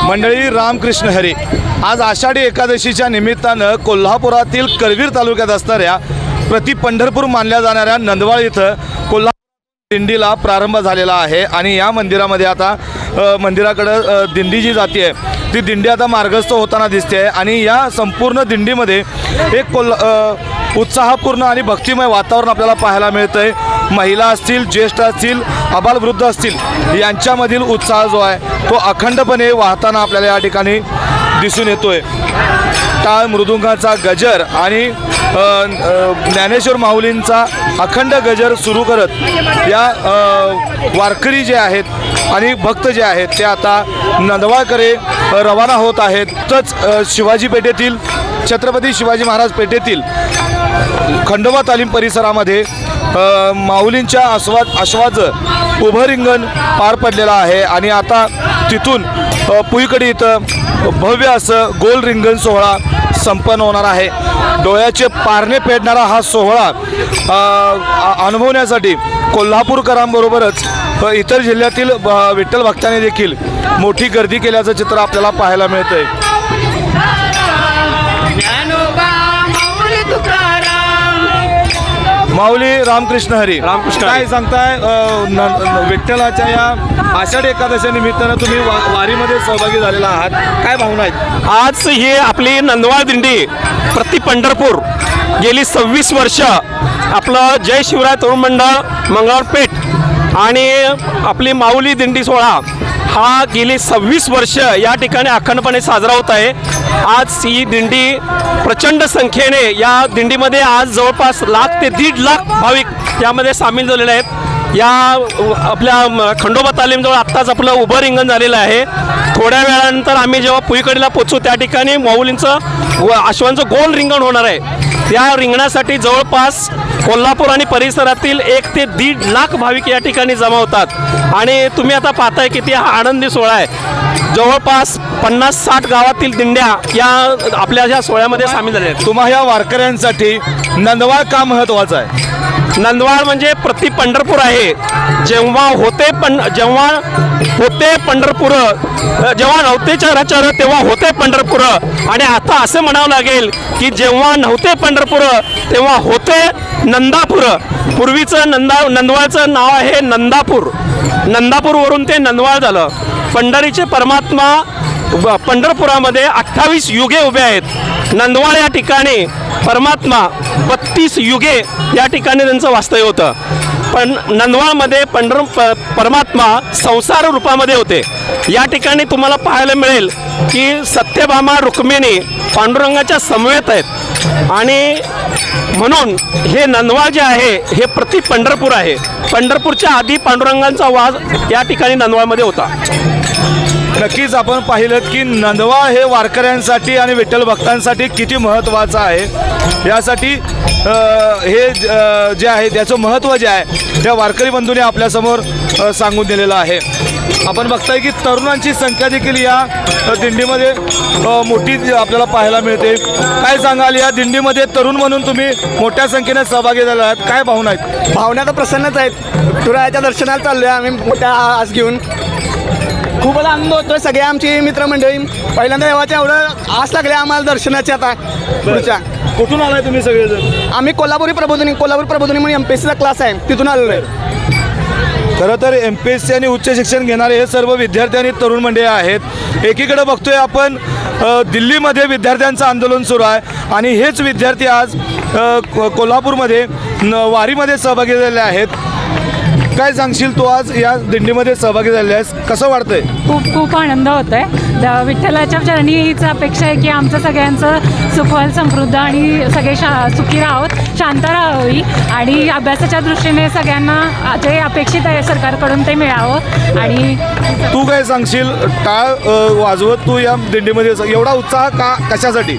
मंडळी रामकृष्ण हरी, आज आषाढी एकादशीच्या निमित्तानं कोल्हापुरातील करवीर तालुक्यात असणाऱ्या प्रति पंढरपूर मानल्या जाणाऱ्या नंदवाळ इथं कोल्हापूर दिंडीला प्रारंभ झालेला आहे आणि या मंदिरामध्ये आता मंदिराकडं दिंडी जी जाते आहे ती दिंडी आता मार्गस्थ होताना दिसते आहे आणि या संपूर्ण दिंडीमध्ये एक उत्साहपूर्ण आणि भक्तिमय वातावरण आपल्याला पाहायला मिळतं आहे। महिला असतील, ज्येष्ठ असतील, आबालवृद्ध असतील यांच्यामधील उत्साह जो आहे तो अखंडपणे वाहताना आपल्याला या ठिकाणी दिसून येतोय। टाळ मृदुंगाचा गजर आणि ज्ञानेश्वर माऊलींचा अखंड गजर सुरू करत या वारकरी जे आहेत आणि भक्त जे आहेत ते आता नंदवाळकडे रवाना होत आहेत। तच शिवाजी पेठेतील छत्रपती शिवाजी महाराज पेठेतील खंडोबा तालीम परिसरामध्ये माऊलींच्या आश्वाचं उभं रिंगण पार पडलेलं आहे आणि आता तिथून पुईकडे इथं भव्य असं गोल रिंगण सोहळा संपन्न होणार आहे। डोळ्याचे पारणे फेडणारा हा सोहळा अनुभवण्यासाठी कोल्हापूरकरांबरोबरच इतर जिल्ह्यातील विठ्ठल भक्तांनी देखील मोठी गर्दी केल्याचं चित्र आपल्याला पाहायला मिळतंय। माऊली रामकृष्ण हरी, रामकृष्ण काय सांगताय विठ्ठलाच्या या आषाढी एकादशी निमित्तानं तुम्ही वारीमध्ये सहभागी झालेला आहात, काय भावना आहेत? आज ही आपली नंदवाळ दिंडी प्रति पंढरपूर गेली 26 वर्ष आपलं जय शिवराय तरुण मंडळ मंगळवार पेठ आणि आपली माऊली दिंडी सोहळा हा गेली 26 वर्ष या ठिकाणी अखंडपणे साजरा होत आहे। आज ही दिंडी प्रचंड संख्येने या दिंडीमध्ये आज जवळपास 1,00,000 ते 1.5 लाख भाविक यामध्ये सामील झालेले आहेत। या आपल्या खंडोबा तालीमजवळ आत्ताच आपलं उभं रिंगण झालेलं आहे। थोड्या वेळानंतर आम्ही जेव्हा पुईकडीला पोचू त्या ठिकाणी माऊलींचं व अश्वांचं गोल रिंगण होणार आहे। या रिंगणासाठी जवळपास कोल्हापूर आणि परिसरातील 1 ते 1.5 लाख भाविक या ठिकाणी जमा होतात आणि तुम्ही आता पाहताय किती हा आनंदी सोहळा आहे। जवळपास 50-60 गावातील दिंड्या या आपल्या ह्या सोहळ्यामध्ये सामील झाल्या आहेत। तुम्हा या वारकऱ्यांसाठी नंदवाळ का महत्त्वाचं आहे? नंदवाळ म्हणजे प्रति पंढरपूर आहे। जेव्हा होते पंढरपूर, जेव्हा नव्हते चराचर तेव्हा होते पंढरपूर आणि आता असं म्हणावं लागेल की जेव्हा नव्हते पंढरपूर तेव्हा होते नंदापूर। पूर्वीचं नंदवाळचं नाव आहे नंदापूर, नंदापूरवरून ते नंदवाळ झालं। पंढरीचे परमात्मा पंढरपुरामध्ये 28 युगे उभे आहेत। नंदवाळ या ठिकाणी परमात्मा 32 युगे या ठिकाणी त्यांचं वास्तव्य होतं। पण नंदवाळमध्ये परमात्मा संसार रूपामध्ये होते। या ठिकाणी तुम्हाला पाहायला मिळेल की सत्यभामा रुक्मिणी पांडुरंगाच्या समवेत आहेत आणि म्हणून हे नंदवाळ जे आहे हे प्रति पंढरपूर आहे। पंढरपूरच्या आधी पांडुरंगांचा वास या ठिकाणी नंदवाळमध्ये होता। नक्कीच आपण पाहिलं की नंदवाळ हे वारकऱ्यांसाठी आणि विठ्ठल भक्तांसाठी किती महत्त्वाचं आहे। यासाठी हे जे आहे त्याचं महत्त्व जे आहे त्या वारकरी बंधूंनी आपल्यासमोर सांगून दिलेलं आहे। आपण बघताय की तरुणांची संख्या देखील या दिंडीमध्ये मोठी आपल्याला पाहायला मिळते। काय सांगाल, या दिंडीमध्ये तरुण म्हणून तुम्ही मोठ्या संख्येने सहभागी झाला आहात, काय भावना आहेत? भावना तर प्रसन्नच आहेत। विठुरायाच्या दर्शनाला चाललो आहे आम्ही मोठ्या आस घेऊन। खूपच आनंद होतोय। सगळे आमची मित्रमंडळी पहिल्यांदा देवाच्या एवढं आस लागले आम्हाला दर्शनाची। आता पुढच्या कुठून आलाय तुम्ही सगळेजण? आम्ही कोल्हापूर प्रबोधिनी म्हणून MPSCचा क्लास आहे तिथून आलेलो आहे। खरं तर MPSC आणि उच्च शिक्षण घेणारे हे सर्व विद्यार्थी आणि तरुण मंडळी आहेत। एकीकडे बघतोय आपण दिल्लीमध्ये विद्यार्थ्यांचं आंदोलन सुरू आहे आणि हेच विद्यार्थी आज कोल्हापूरमध्ये वारीमध्ये सहभागी झालेले आहेत। काय सांगशील तू, आज या दिंडीमध्ये सहभागी झाले आहेस, कसं वाटतंय? खूप आनंद होत आहे। विठ्ठलाच्या चरणी हीच अपेक्षा आहे की आमचं सगळ्यांचं सुखवल समृद्ध आणि सगळे सुखी राहावं, शांत राहावी आणि अभ्यासाच्या दृष्टीने सगळ्यांना जे अपेक्षित आहे सरकारकडून ते मिळावं। आणि तू काय सांगशील, टाळ वाजवत तू या दिंडीमध्ये एवढा उत्साह का, कशासाठी?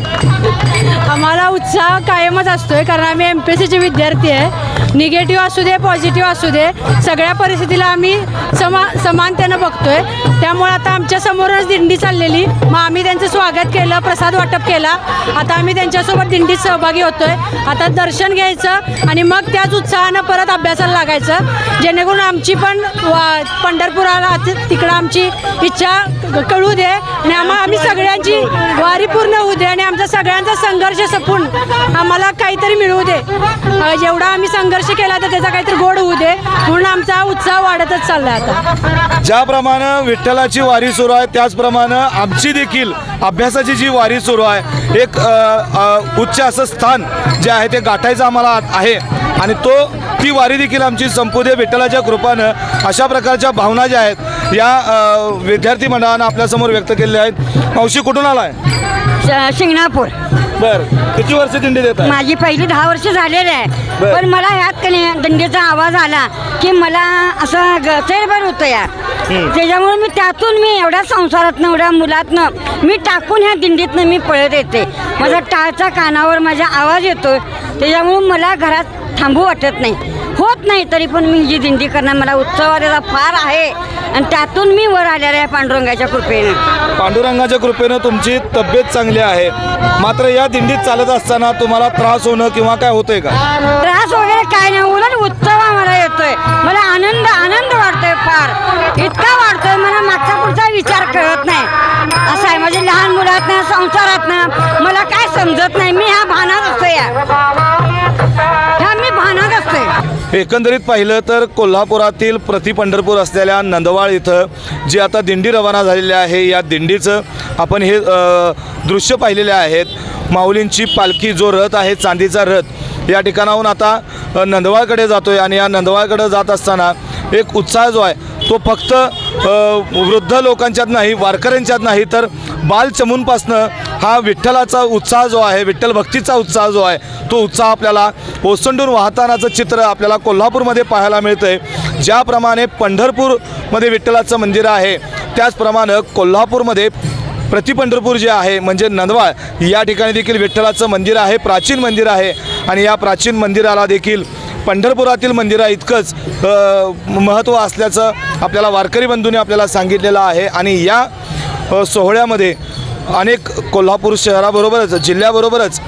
आम्हाला उत्साह कायमच असतोय कारण आम्ही MPSCचे विद्यार्थी आहे। निगेटिव्ह असू दे पॉझिटिव्ह असू दे सगळ्या परिस्थितीला आम्ही समानतेनं बघतोय. त्यामुळे आता आमच्या समोरच दिंडी चाललेली, मग आम्ही त्यांचं स्वागत केलं, प्रसाद वाटप केला. आता आम्ही त्यांच्यासोबत दिंडीत सहभागी होतोय. आता दर्शन घ्यायचं आणि मग त्याच उत्साहानं परत अभ्यासाला लागायचं, जेणेकरून आमची पण पंढरपुराला तिकडं आमची इच्छा कळू दे आणि आम्ही सगळ्यांची वारी पूर्ण होऊ दे आणि आमचा सगळ्यांचा संघर्ष सपून आम्हाला काहीतरी मिळवू दे. जेवढा आम्ही संघर्ष केला तर त्याचा काहीतरी गोड होऊ दे, म्हणून आमचा उत्साह वाढतच चालला आता. ज्याप्रमाणे विठ्ठलाची वारी सुरू आहे त्याचप्रमाणे आमची देखील अभ्यासाची जी वारी सुरू आहे, एक उच्च असं स्थान जे आहे ते गाठायचं आम्हाला आहे आणि ती वारी देखील आमची संपू दे विठ्ठलाच्या कृपानं. अशा प्रकारच्या भावना ज्या आहेत या विद्यार्थी मंडळानं आपल्यासमोर व्यक्त केलेल्या आहेत. मावशी कुठून आला आहे? शिंगणापूर. बरं, किती वर्ष दिंडी देत आहे? माझी पहिली 10 वर्ष झालेली आहे. बरं. पण मला ह्यात दिंडीचा आवाज आला की मला असं चैरभर होतं या. त्याच्यामुळे मी त्यातून एवढ्या संसारातनं एवढ्या मुलातनं मी टाकून ह्या दिंडीतनं मी पळत येते. माझा टाळचा कानावर माझा आवाज येतो, त्याच्यामुळे मला घरात थांबू वाटत नाही, होत नाही. तरी पण मी जी दिंडी करणार मला उत्सव त्याचा फार आहे आणि त्यातून मी वर आलेला आहे पांडुरंगाच्या कृपेनं. पांडुरंगाच्या कृपेनं तुमची तब्येत चांगली आहे, मात्र या दिंडीत चालत असताना तुम्हाला त्रास होणं किंवा काय होतंय का? त्रास वगैरे काय नाही, उलट उत्सव आम्हाला येतोय. मला आनंद वाटतोय, फार इतका वाटतोय मला मागचा पुढचा विचार कळत नाही. असं आहे, माझे लहान मुलातनं संसारातनं मला काय समजत नाही. मी ह्या भानात असतोय, ह्या मी भानात असतोय. एकंदरीत पाहिलं तर कोल्हापुरातील प्रति पंढरपूर असलेल्या नंदवाळ इथं जी आता दिंडी रवाना झालेली आहे, या दिंडीचं आपण हे दृश्य पाहिलेले आहेत. माऊलींची पालखी जो रथ आहे, चांदीचा रथ, या ठिकाणाहून आता नंदवाळकडे जातोय आणि या नंदवाळकडे जात असताना एक उत्साह जो आहे तो फक्त वृद्ध लोकांच्यात नाही, वारकऱ्यांच्यात नाही, तर बालचमूंपासनं हा विठ्ठलाचा उत्साह जो आहे, विठ्ठल भक्तीचा उत्साह जो आहे, तो उत्साह आपल्याला ओसंडून वाहतानाचं चित्र आपल्याला कोल्हापूरमध्ये पाहायला मिळतं आहे. ज्याप्रमाणे पंढरपूरमध्ये विठ्ठलाचं मंदिर आहे, त्याचप्रमाणे कोल्हापूरमध्ये प्रति पंढरपूर जे आहे म्हणजे नंदवाळ, या ठिकाणी देखील विठ्ठलाचं मंदिर आहे, प्राचीन मंदिर आहे आणि या प्राचीन मंदिराला देखील पंढरपुरातील मंदिरा इतकंच महत्त्व असल्याचं आपल्याला वारकरी बंधूंनी आपल्याला सांगितलेलं आहे. आणि या सोहळ्यामध्ये अनेक कोल्हापूर शहराबरोबरच जिल्ह्याबरोबरच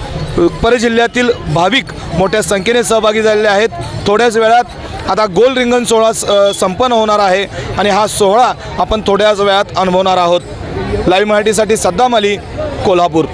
परजिल्ह्यातील भाविक मोठ्या संख्येने सहभागी झालेले आहेत. थोड्याच वेळात आता गोल रिंगण सोहळा संपन्न होणार आहे आणि हा सोहळा आपण थोड्याच वेळात अनुभवणार आहोत. लाईव्ह मराठीसाठी सद्दाम अली, कोल्हापूर.